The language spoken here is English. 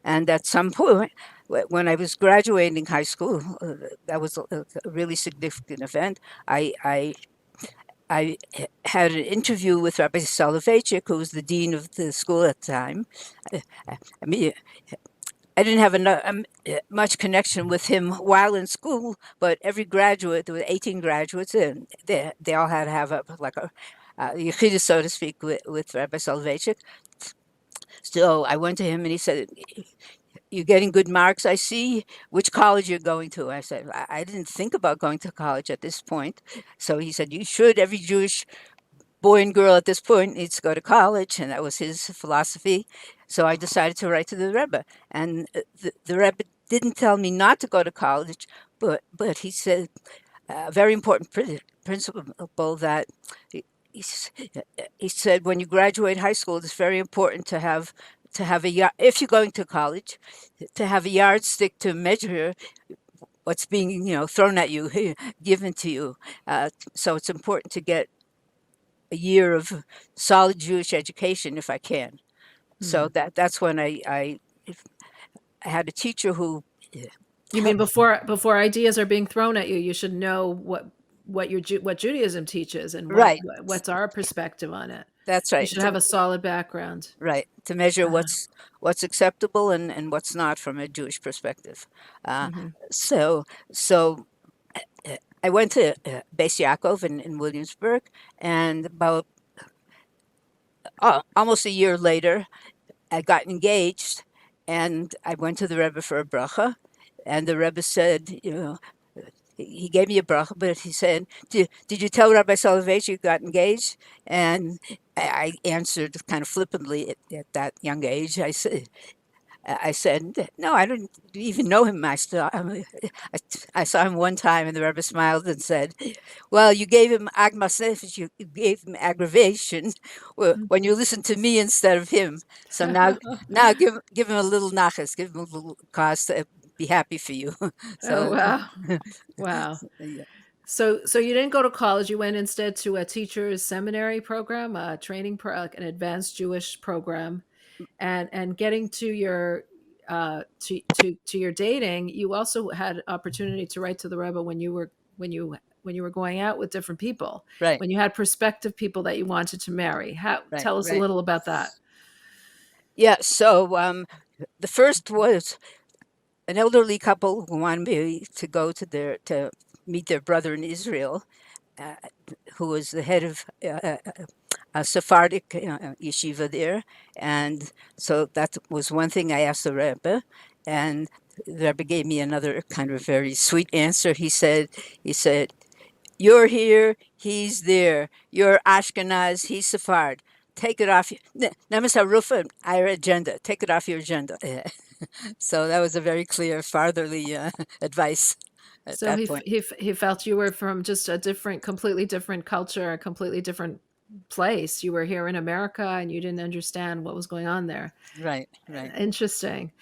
And at some point, when I was graduating high school, that was a really significant event. I, I had an interview with Rabbi Soloveitchik, who was the dean of the school at the time. I mean, I didn't have much connection with him while in school, but every graduate, there were 18 graduates, and they all had to have a yechida, so to speak, with Rabbi Soloveitchik. So I went to him and he said, "You're getting good marks, I see. Which college you're going to?" I said, I didn't think about going to college at this point. So he said, "You should. Every Jewish boy and girl at this point needs to go to college," and that was his philosophy. So I decided to write to the Rebbe, and the Rebbe didn't tell me not to go to college, but he said a very important principle that he, he said when you graduate high school, it's very important to have if you're going to college, to have a yardstick to measure what's being thrown at you, given to you. So it's important to get a year of solid Jewish education if I can. So Hmm. that's when I had a teacher who You mean before ideas are being thrown at you, you should know what Judaism teaches and right. what's our perspective on it. That's You right. should have a solid background. Right, to measure Uh, what's acceptable and what's not from a Jewish perspective. Uh, mhm. so so I went to Beis Yaakov in Williamsburg, and about almost a year later, I got engaged, and I went to the Rebbe for a bracha, and the Rebbe said, he gave me a bracha, but he said, "Did you tell Rabbi Soloveitchik you got engaged?" And I answered kind of flippantly at that young age. I said, "No, I don't even know him. I saw him one time," and the Rebbe smiled and said, "Well, you gave him agmas nefesh, you gave him aggravation when you listened to me instead of him. So now give him a little nachas, give him a little cause to be happy for you." Oh, So, wow. Wow. yeah. So you didn't go to college. You went instead to a teacher's seminary program, a like an advanced Jewish program, and getting to your to your dating. You also had opportunity to write to the Rebbe when you were going out with different people, Right, when you had prospective people that you wanted to marry. right, Tell us a right. little about that. Yeah. So the first was an elderly couple who wanted me to go to meet their brother in Israel, uh, who was the head of a Sephardic yeshiva there, and so that was one thing I asked the Rebbe, and the Rebbe gave me another kind of very sweet answer. He said, "You're here, he's there. You're Ashkenaz, he's Sephard. Take it off. Nemes harufa, our agenda. Take it off your agenda." So that was a very clear fatherly advice at So that point. he felt you were from just a completely different culture, a completely different place. You were here in America, and you didn't understand what was going on there. Right, right. Interesting.